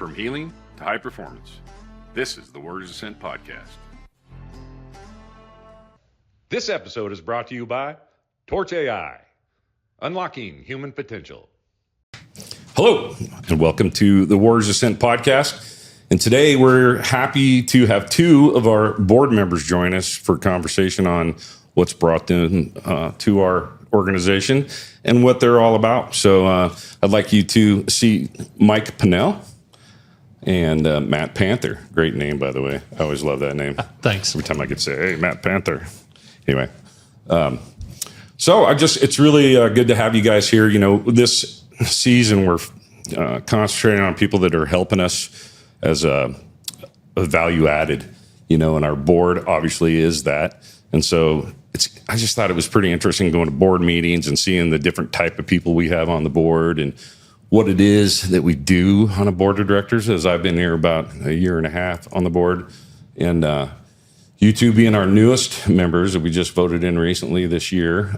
From healing to high performance, this is the Warriors Ascent podcast. This episode is brought to you by Torch AI, unlocking human potential. Hello, and welcome to the Warriors Ascent podcast. And today we're happy to have two of our board members join us for a conversation on what's brought them to our organization and what they're all about. So I'd like you to see Mike Pinnell and Matt Panther. Great name, by the way. I always love that name. Thanks. Every time I could say, hey, Matt Panther. Anyway, so it's really good to have you guys here. You know, this season we're concentrating on people that are helping us as a value added, you know, and our board obviously is that. And so I just thought it was pretty interesting going to board meetings and seeing the different type of people we have on the board and what it is that we do on a board of directors, as I've been here about a year and a half on the board. And you two being our newest members that we just voted in recently this year,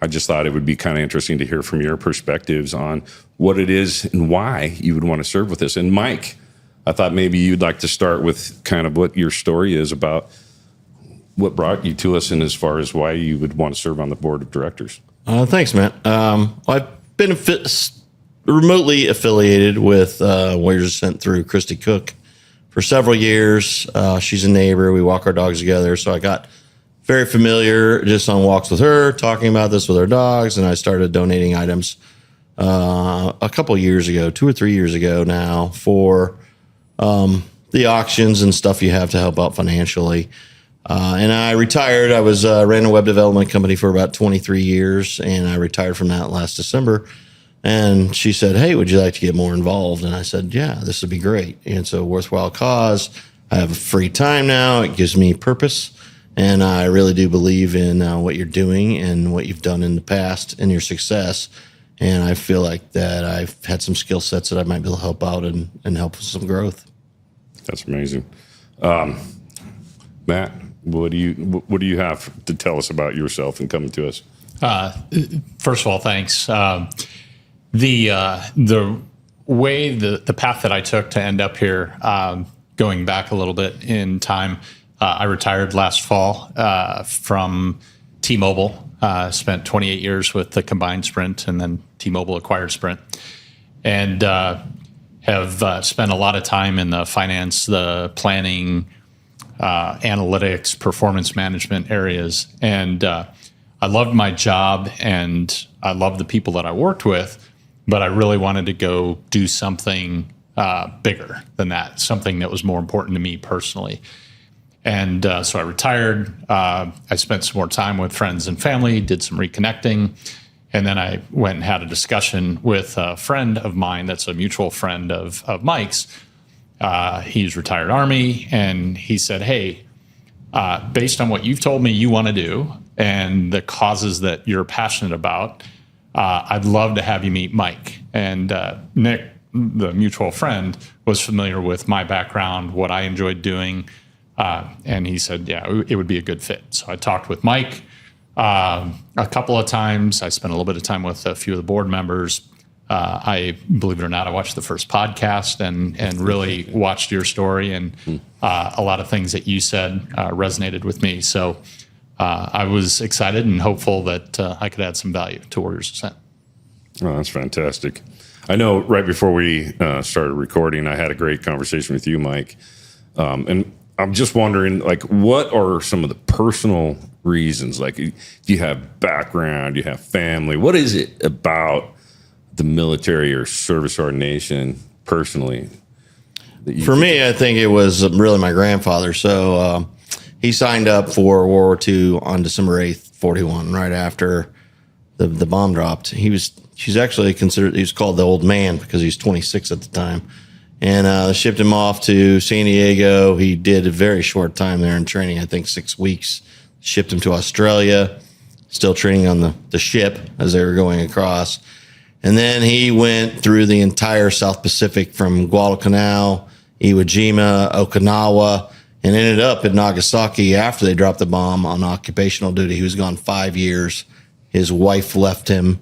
I just thought it would be kind of interesting to hear from your perspectives on what it is and why you would want to serve with us. And Mike, I thought maybe you'd like to start with kind of what your story is about what brought you to us and as far as why you would want to serve on the board of directors. Thanks, Matt. I've been remotely affiliated with Warriors Ascent through Christy Cook for several years. She's a neighbor. We walk our dogs together. So I got very familiar just on walks with her, talking about this with our dogs. And I started donating items a couple years ago, 2 or 3 years ago now, for the auctions and stuff you have to help out financially. And I retired. I ran a web development company for about 23 years, and I retired from that last December. And she said, hey, would you like to get more involved? And I said, yeah, this would be great. And it's a worthwhile cause. I have free time now. It gives me purpose. And I really do believe in what you're doing and what you've done in the past and your success. And I feel like that I've had some skill sets that I might be able to help out and help with some growth. That's amazing. Matt, what do you have to tell us about yourself and coming to us? First of all, thanks. The way the path that I took to end up here, going back a little bit in time, I retired last fall from T-Mobile. Spent 28 years with the combined Sprint, and then T-Mobile acquired Sprint, and have spent a lot of time in the finance, the planning, analytics, performance management areas. And I loved my job and I loved the people that I worked with, but I really wanted to go do something bigger than that, something that was more important to me personally. And so I retired. I spent some more time with friends and family, did some reconnecting. And then I went and had a discussion with a friend of mine that's a mutual friend of Mike's. He's retired Army, and he said, hey, based on what you've told me you want to do and the causes that you're passionate about, I'd love to have you meet Mike. And Nick, the mutual friend, was familiar with my background, what I enjoyed doing, and he said, yeah, it would be a good fit. So I talked with Mike a couple of times. I spent a little bit of time with a few of the board members. I, believe it or not, I watched the first podcast and really watched your story, and a lot of things that you said resonated with me. So I was excited and hopeful that I could add some value to Warriors Ascent. Oh, that's fantastic. I know right before we started recording, I had a great conversation with you, Mike. And I'm just wondering, like, what are some of the personal reasons? Like, do you have background, you have family? What is it about the military or service to our nation personally? For me, I think it was really my grandfather. So he signed up for World War II on December 8th, 41, right after the bomb dropped. He's actually considered, he was called the old man because he was 26 at the time. And shipped him off to San Diego. He did a very short time there in training, I think 6 weeks. Shipped him to Australia, still training on the ship as they were going across. And then he went through the entire South Pacific from Guadalcanal, Iwo Jima, Okinawa, and ended up at Nagasaki after they dropped the bomb on occupational duty. He was gone 5 years. His wife left him.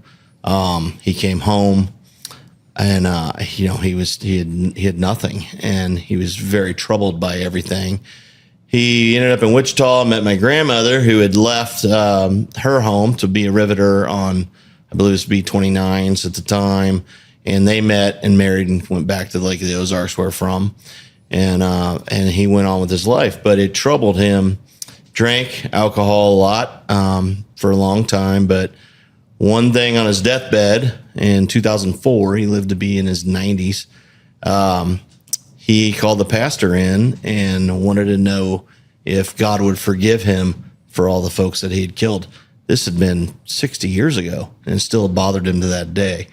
He came home. and he had nothing, and he was very troubled by everything. He ended up in Wichita, met my grandmother, who had left her home to be a riveter on, I believe it was B-29s at the time, and they met and married and went back to the Lake of the Ozarks, where from, and he went on with his life. But it troubled him. Drank alcohol a lot for a long time, but one thing on his deathbed in 2004, he lived to be in his 90s. He called the pastor in and wanted to know if God would forgive him for all the folks that he had killed. This had been 60 years ago, and it still bothered him to that day.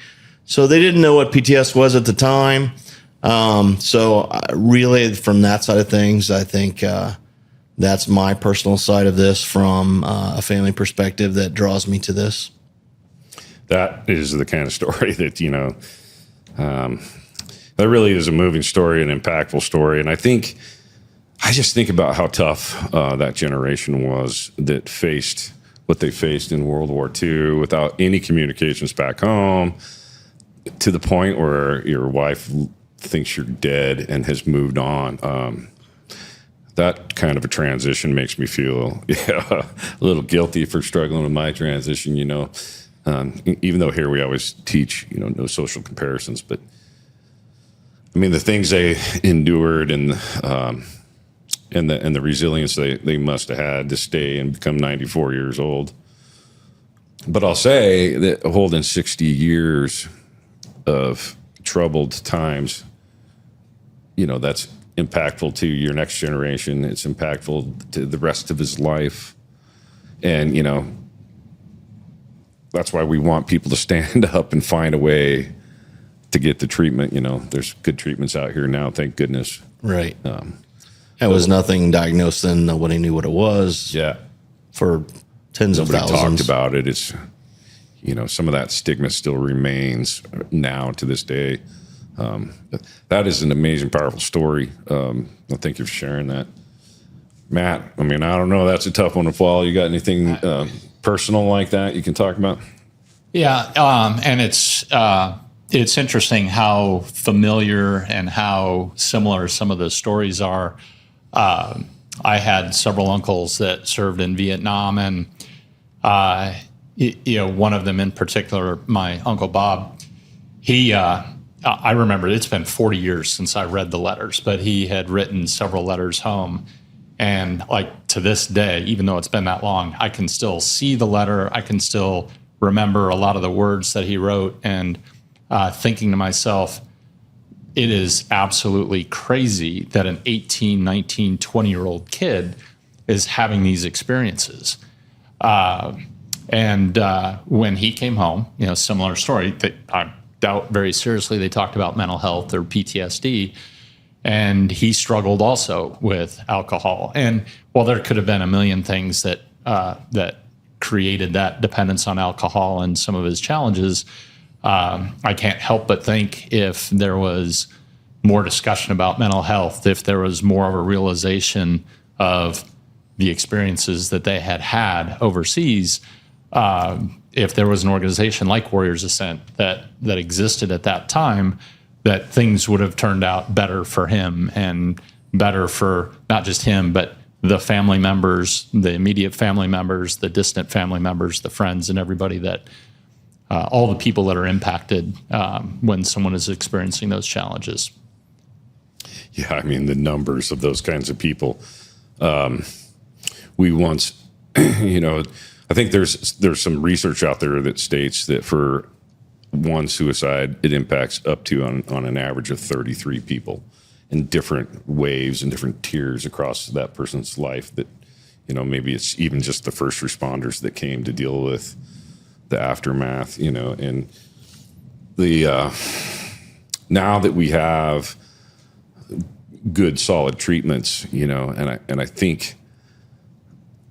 So they didn't know what PTS was at the time. So really, from that side of things, I think that's my personal side of this from a family perspective that draws me to this. That is the kind of story that, that really is a moving story, an impactful story. And I just think about how tough that generation was that faced what they faced in World War II without any communications back home, to the point where your wife thinks you're dead and has moved on. That kind of a transition makes me feel a little guilty for struggling with my transition, even though here we always teach, no social comparisons. But I mean, the things they endured and the resilience they must have had to stay and become 94 years old. But I'll say that holding 60 years of troubled times, that's impactful to your next generation. It's impactful to the rest of his life. And, that's why we want people to stand up and find a way to get the treatment. There's good treatments out here now, thank goodness. Right. That was nothing diagnosed then. Nobody knew what it was. Yeah. For tens of thousands. Nobody talked about it. It's, some of that stigma still remains now to this day. That is an amazing, powerful story. Thank you for sharing that. Matt, I don't know. That's a tough one to follow. You got anything personal like that you can talk about? Yeah. And it's interesting how familiar and how similar some of the stories are. I had several uncles that served in Vietnam, and one of them in particular, my Uncle Bob, I remember it's been 40 years since I read the letters, but he had written several letters home. And to this day, even though it's been that long, I can still see the letter. I can still remember a lot of the words that he wrote, and thinking to myself, it is absolutely crazy that an 18, 19, 20-year-old kid is having these experiences. And when he came home, similar story, that I doubt very seriously they talked about mental health or PTSD, and he struggled also with alcohol. And while there could have been a million things that created that dependence on alcohol and some of his challenges, I can't help but think if there was more discussion about mental health, if there was more of a realization of the experiences that they had had overseas, if there was an organization like Warriors Ascent that existed at that time, that things would have turned out better for him and better for not just him, but the family members, the immediate family members, the distant family members, the friends, and everybody that all the people that are impacted when someone is experiencing those challenges. Yeah, the numbers of those kinds of people. We once, I think there's some research out there that states that for one suicide, it impacts up to on an average of 33 people in different waves and different tiers across that person's life. That, maybe it's even just the first responders that came to deal with the aftermath, and the now that we have good, solid treatments, and I think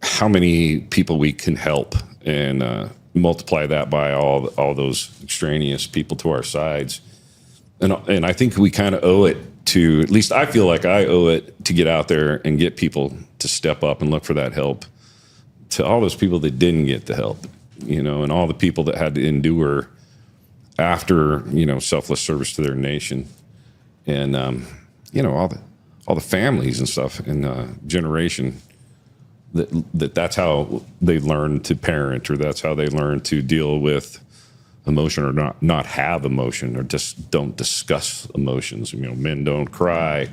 how many people we can help and multiply that by all those extraneous people to our sides. And I think we kind of owe it to, at least I feel like I owe it to get out there and get people to step up and look for that help, to all those people that didn't get the help, and all the people that had to endure after, selfless service to their nation. And, all the families and stuff and generation that's how they learn to parent, or that's how they learn to deal with emotion, or not have emotion, or just don't discuss emotions. Men don't cry,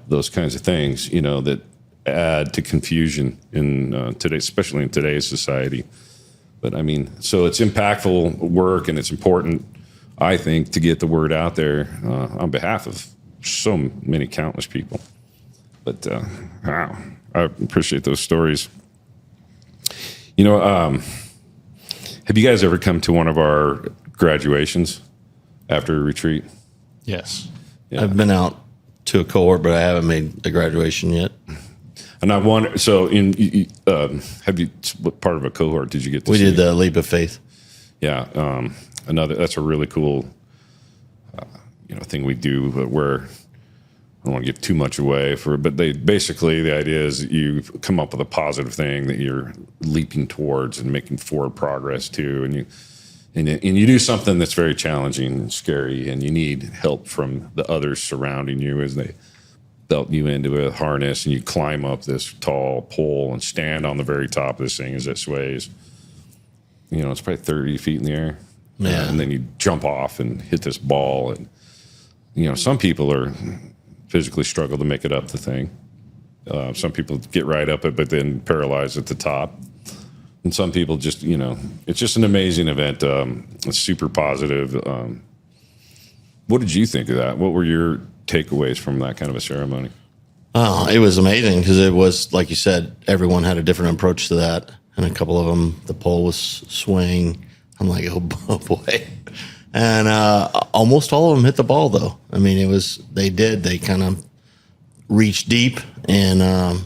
those kinds of things, that add to confusion in today, especially in today's society. But so it's impactful work, and it's important, I think, to get the word out there on behalf of so many countless people. But wow, I appreciate those stories. Have you guys ever come to one of our graduations after a retreat? Yes. Yeah. I've been out to a cohort, but I haven't made a graduation yet. And I wonder, so what part of a cohort did you get to see? We did the Leap of Faith. Yeah. That's a really cool, thing we do, but where I don't want to give too much away but the idea is that you come up with a positive thing that you're leaping towards and making forward progress to. And you do something that's very challenging and scary, and you need help from the others surrounding you as they belt you into a harness, and you climb up this tall pole and stand on the very top of this thing as it sways. It's probably 30 feet in the air. Yeah. And then you jump off and hit this ball. And, some people physically struggle to make it up the thing. Some people get right up it, but then paralyzed at the top. And some people just, it's just an amazing event. It's super positive. What did you think of that? What were your takeaways from that kind of a ceremony? Oh, it was amazing because it was, like you said, everyone had a different approach to that. And a couple of them, the pole was swaying. I'm like, oh boy. And almost all of them hit the ball, though. They kind of reached deep and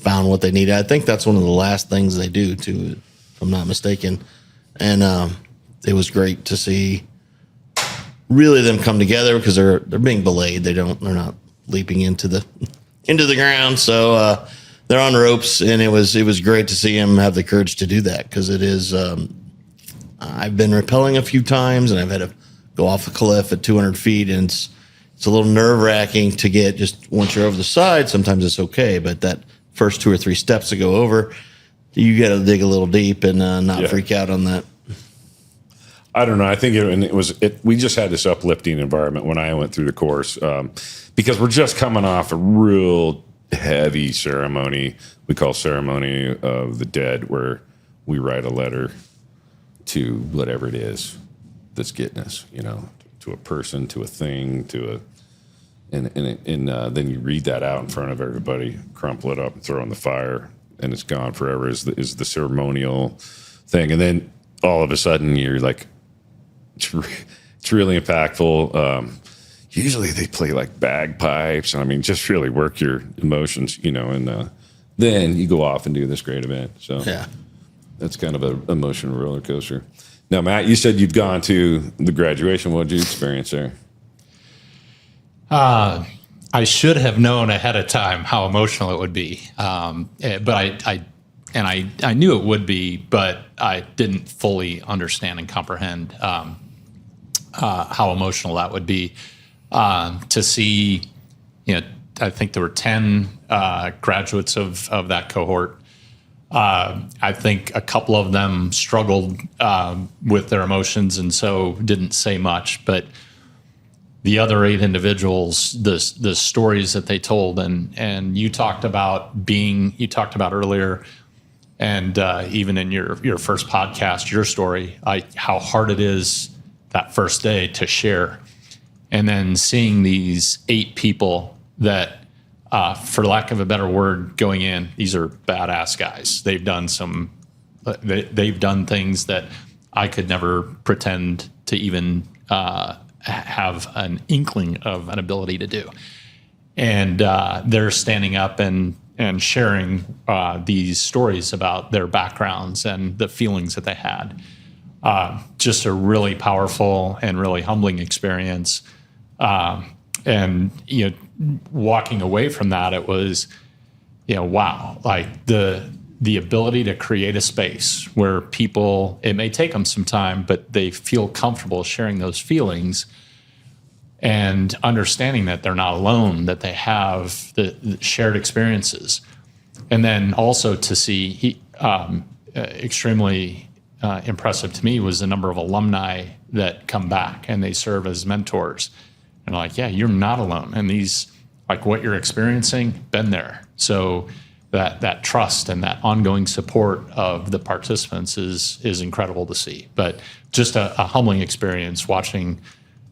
found what they needed. I think that's one of the last things they do, too, if I'm not mistaken. And it was great to see really them come together because they're being belayed. They're not leaping into the ground. So they're on ropes, and it was great to see them have the courage to do that because it is. I've been rappelling a few times, and I've had to go off a cliff at 200 feet, and it's a little nerve-wracking to get just once you're over the side. Sometimes it's okay, but that first 2 or 3 steps to go over, you got to dig a little deep and not freak out on that. I don't know. I think we just had this uplifting environment when I went through the course because we're just coming off a real heavy ceremony. We call Ceremony of the Dead, where we write a letter to whatever it is that's getting us, to a person, to a thing, and then you read that out in front of everybody, crumple it up and throw it in the fire, and it's gone forever is the ceremonial thing. And then all of a sudden you're like, it's really impactful. Usually they play like bagpipes. Just really work your emotions, and then you go off and do this great event. So yeah. That's kind of an emotional roller coaster. Now, Matt, you said you'd gone to the graduation. What did you experience there? I should have known ahead of time how emotional it would be. But I knew it would be, but I didn't fully understand and comprehend how emotional that would be. To see, I think there were 10 graduates of that cohort. I think a couple of them struggled with their emotions and so didn't say much. But the other 8 individuals, the stories that they told, and you talked about earlier, and even in your first podcast, your story, how hard it is that first day to share, and then seeing these 8 people that. For lack of a better word, going in, these are badass guys. They've done they've done things that I could never pretend to even have an inkling of an ability to do. And they're standing up and sharing these stories about their backgrounds and the feelings that they had. Just a really powerful and really humbling experience. And walking away from that, it was, wow, like the the ability to create a space where people, it may take them some time, but they feel comfortable sharing those feelings and understanding that they're not alone, that they have the shared experiences. And then also to see, extremely impressive to me was the number of alumni that come back and they serve as mentors. And like, yeah, you're not alone. And these, like what you're experiencing, been there. So that trust and that ongoing support of the participants is incredible to see. But just a humbling experience watching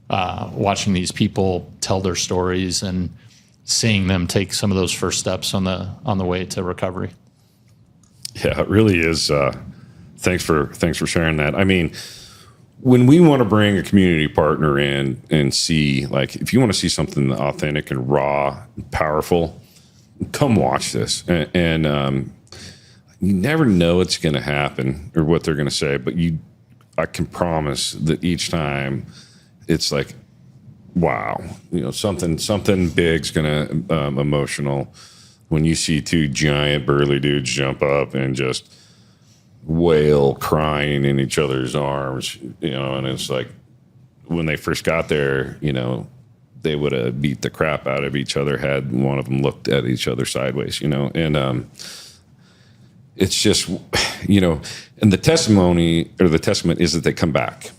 these people tell their stories and seeing them take some of those first steps on the way to recovery. Yeah, it really is. Thanks for sharing that. I mean, when we want to bring a community partner in and see, like, if you want to see something authentic and raw, and powerful, come watch this. And you never know what's going to happen or what they're going to say, but I can promise that each time it's like, wow, something big's going to emotional when you see two giant burly dudes jump up and just wail crying in each other's arms, and it's like when they first got there, they would have beat the crap out of each other had one of them looked at each other sideways, and it's just, and the testimony or the testament is that they come back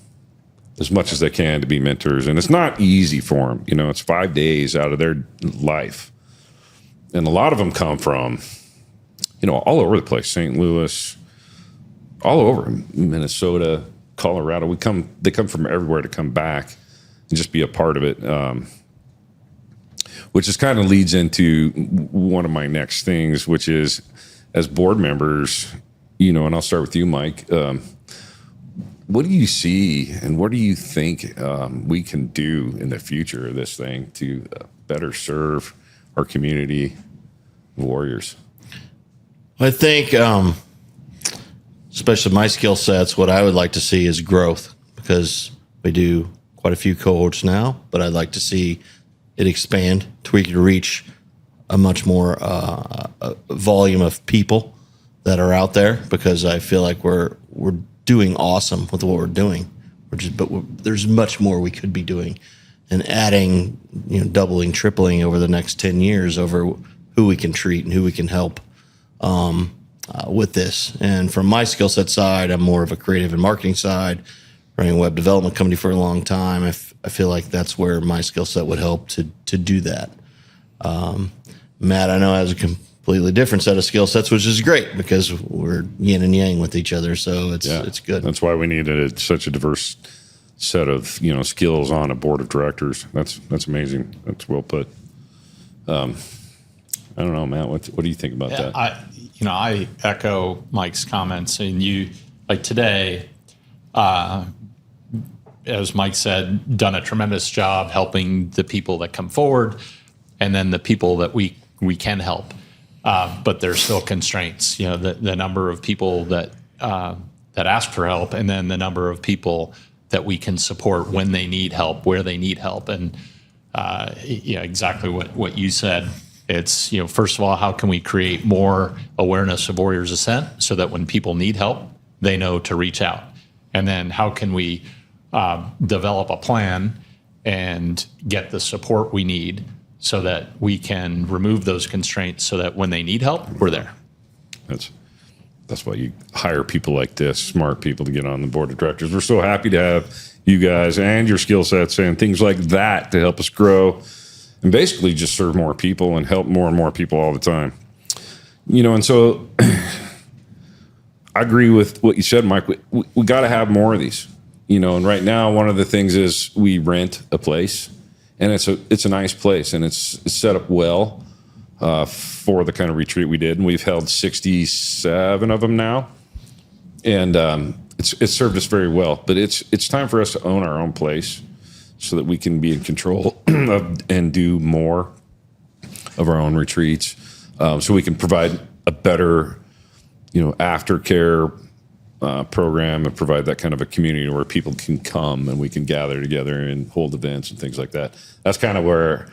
as much as they can to be mentors. And it's not easy for them. It's 5 days out of their life. And a lot of them come from, all over the place, St. Louis, all over, Minnesota, Colorado. They come from everywhere to come back and just be a part of it. Which is kind of leads into one of my next things, which is as board members, and I'll start with you, Mike. What do you see and what do you think we can do in the future of this thing to better serve our community of warriors? I think, especially my skill sets, what I would like to see is growth, because we do quite a few cohorts now, but I'd like to see it expand to where we could reach a much more volume of people that are out there, because I feel like we're doing awesome with what we're doing. There's much more we could be doing, and adding, doubling, tripling over the next 10 years over who we can treat and who we can help with this. And from my skill set side, I'm more of a creative and marketing side, running a web development company for a long time. I feel like that's where my skill set would help to do that. Matt, I know, has a completely different set of skill sets, which is great because we're yin and yang with each other. So it's good. That's why we need such a diverse set of skills on a board of directors. That's amazing. That's well put. I don't know, Matt. What do you think about that? I echo Mike's comments, and you, like today, as Mike said, done a tremendous job helping the people that come forward, and then the people that we can help. But there's still constraints. The number of people that ask for help, and then the number of people that we can support when they need help, where they need help, and exactly what you said. It's, first of all, how can we create more awareness of Warriors Ascent so that when people need help, they know to reach out? And then how can we develop a plan and get the support we need so that we can remove those constraints so that when they need help, we're there. That's why you hire people like this, smart people, to get on the board of directors. We're so happy to have you guys and your skill sets and things like that to help us grow and basically just serve more people and help more and more people all the time. And so I agree with what you said, Mike. We got to have more of these, and right now one of the things is we rent a place, and it's a nice place, and it's set up well for the kind of retreat we did. And we've held 67 of them now, and it's served us very well. But it's time for us to own our own place so that we can be in control and do more of our own retreats, so we can provide a better, aftercare program and provide that kind of a community where people can come and we can gather together and hold events and things like that. That's kind of where,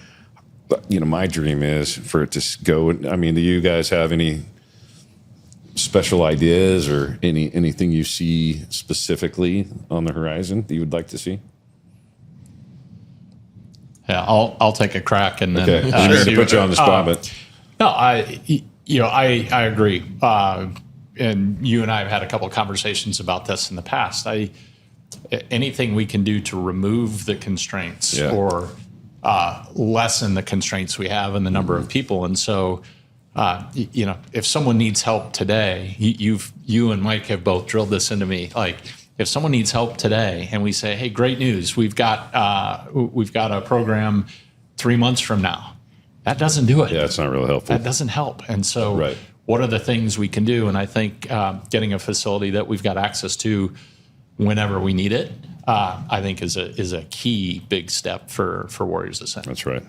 my dream is for it to go. I mean, do you guys have any special ideas or anything you see specifically on the horizon that you would like to see? Yeah, I'll take a crack and then Okay, I'm going to put you on the spot, but no, I agree. And you and I have had a couple of conversations about this in the past. Anything we can do to remove the constraints or lessen the constraints we have and the number of people. And so, if someone needs help today, you and Mike have both drilled this into me. Like, if someone needs help today, and we say, "Hey, great news! We've got a program 3 months from now," that doesn't do it. yeah, it's not really helpful. That doesn't help. And so, Right. what are the things we can do? And I think getting a facility that we've got access to whenever we need it, I think is a key big step for Warriors Ascent. That's right.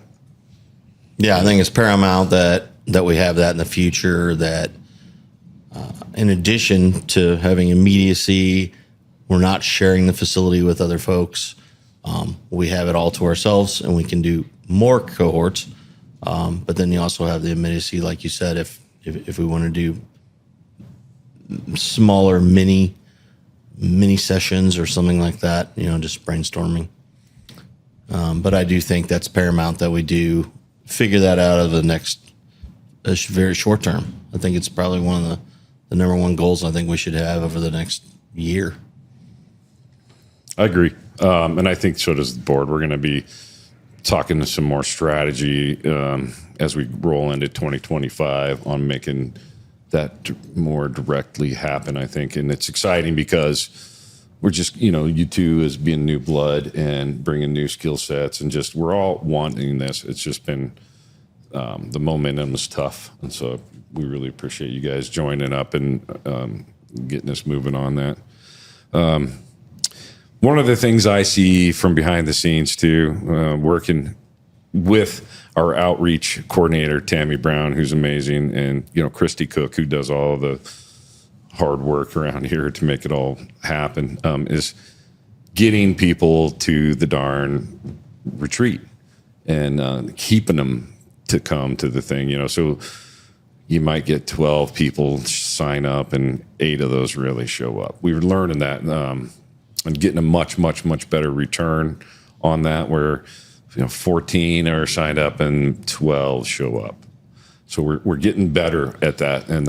Yeah, I think it's paramount that we have that in the future, that in addition to having immediacy, we're not sharing the facility with other folks. We have it all to ourselves, and we can do more cohorts. But then you also have the immediacy, like you said, if we want to do smaller mini sessions or something like that, just brainstorming. But I do think that's paramount that we do figure that out of the next very short term. I think it's probably one of the number one goals I think we should have over the next year. I agree. And I think so does the board. We're going to be talking to some more strategy as we roll into 2025 on making that more directly happen, I think. And it's exciting because we're just, you two as being new blood and bringing new skill sets, and just we're all wanting this. It's just been the momentum is tough. And so we really appreciate you guys joining up and getting us moving on that. One of the things I see from behind the scenes too, working with our outreach coordinator, Tammy Brown, who's amazing, and, Christy Cook, who does all the hard work around here to make it all happen, is getting people to the darn retreat and keeping them to come to the thing, so you might get 12 people sign up and 8 of those really show up. We were learning that, and getting a much, much, much better return on that, where 14 are signed up and 12 show up. So we're getting better at that, and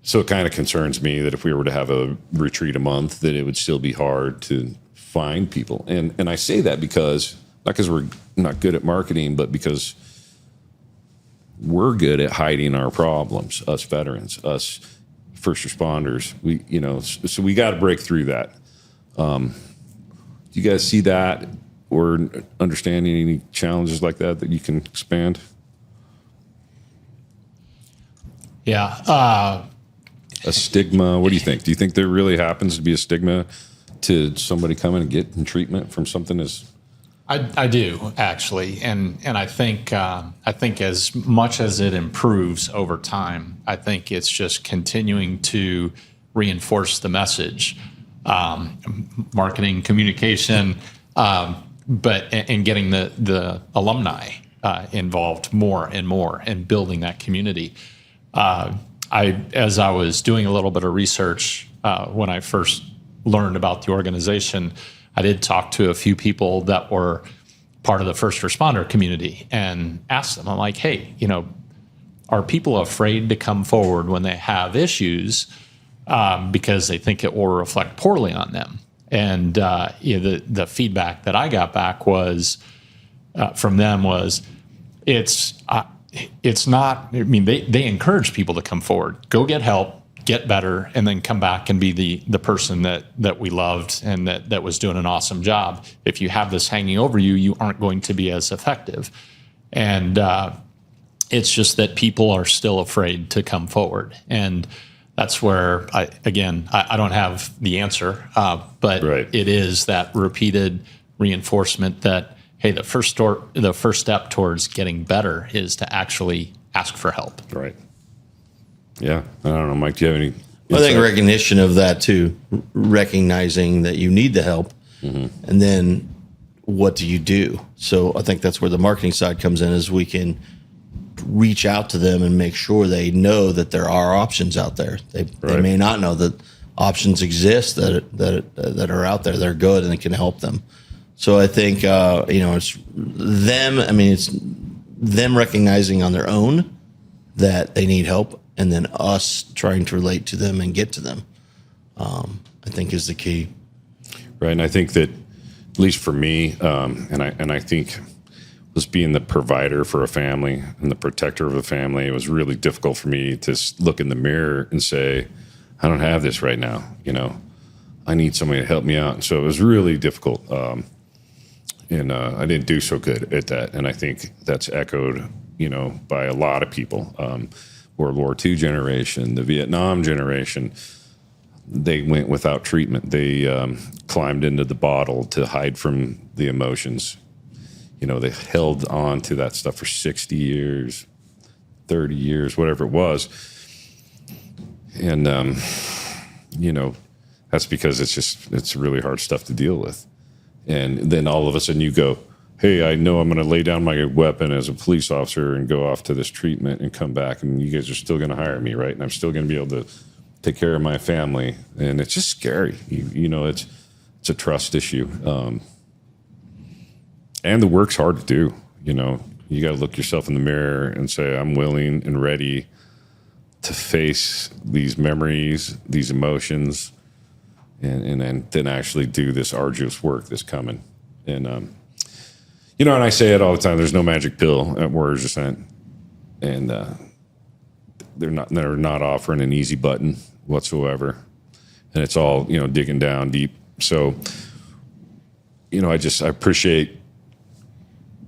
so it kind of concerns me that if we were to have a retreat a month, that it would still be hard to find people. And I say that because not because we're not good at marketing, but because we're good at hiding our problems. Us veterans, us first responders, so we got to break through that. Do you guys see that or understanding any challenges like that you can expand? Yeah. A stigma. What do you think? Do you think there really happens to be a stigma to somebody coming and getting treatment from something as? I do, actually, and I think as much as it improves over time, I think it's just continuing to reinforce the message, marketing, communication, and getting the alumni involved more and more and building that community. As I was doing a little bit of research when I first learned about the organization, I did talk to a few people that were part of the first responder community and asked them, I'm like, hey, are people afraid to come forward when they have issues because they think it will reflect poorly on them? And the feedback that I got back was from them was it's not. I mean, they encourage people to come forward, go get help, get better, and then come back and be the person that we loved and that was doing an awesome job. If you have this hanging over you, you aren't going to be as effective. And it's just that people are still afraid to come forward. And that's where, I don't have the answer, but Right. It is that repeated reinforcement that, hey, the first step towards getting better is to actually ask for help. Right. Yeah. I don't know, Mike, do you have any I think insight? recognition of that too, recognizing that you need the help, and then what do you do? So I think that's where the marketing side comes in, is we can reach out to them and make sure they know that there are options out there. They may not know that options exist that are out there. They're good and it can help them. So I think, it's them. I mean, it's them recognizing on their own that they need help, and then us trying to relate to them and get to them, I think is the key. Right. And I think that, at least for me, and I think was being the provider for a family and the protector of a family, it was really difficult for me to look in the mirror and say, I don't have this right now. I need somebody to help me out. And so it was really difficult. And I didn't do so good at that. And I think that's echoed, by a lot of people. World War II generation, the Vietnam generation, they went without treatment. They climbed into the bottle to hide from the emotions. They held on to that stuff for 60 years, 30 years, whatever it was. And, that's because it's really hard stuff to deal with. And then all of a sudden you go, hey, I know I'm going to lay down my weapon as a police officer and go off to this treatment and come back, and you guys are still going to hire me, right? And I'm still going to be able to take care of my family. And it's just scary. It's a trust issue. And the work's hard to do. You got to look yourself in the mirror and say, I'm willing and ready to face these memories, these emotions, and then actually do this arduous work that's coming. And, and I say it all the time, there's no magic pill at Warriors Ascent. And they're not offering an easy button whatsoever. And it's all, digging down deep. So, I appreciate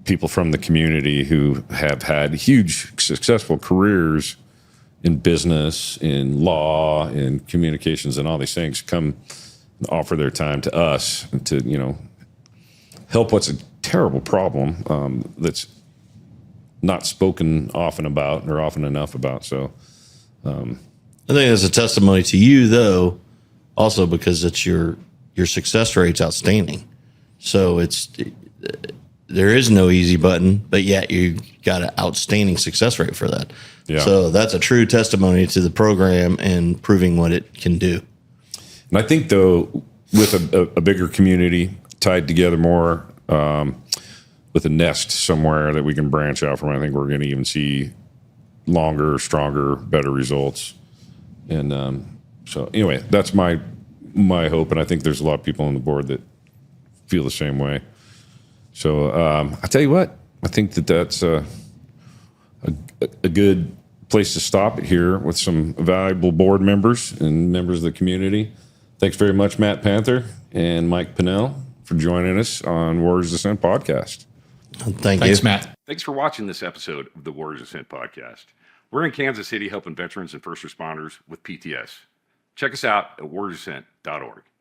people from the community who have had huge successful careers in business, in law, in communications, and all these things come and offer their time to us to, help what's a terrible problem that's not spoken often about or often enough about. So I think it's a testimony to you, though, also because it's your success rate's outstanding. So there is no easy button, but yet you got an outstanding success rate for that. Yeah. So that's a true testimony to the program and proving what it can do. And I think, though, with a bigger community tied together more, with a nest somewhere that we can branch out from, I think we're going to even see longer, stronger, better results. And so anyway, that's my hope. And I think there's a lot of people on the board that feel the same way. So I tell you what, I think that's a good place to stop it here with some valuable board members and members of the community. Thanks very much, Matt Panther and Mike Pinnell, for joining us on Warriors Ascent podcast. Thanks, Matt. Thanks for watching this episode of the Warriors Ascent podcast. We're in Kansas City helping veterans and first responders with PTS. Check us out at warriorsascent.org.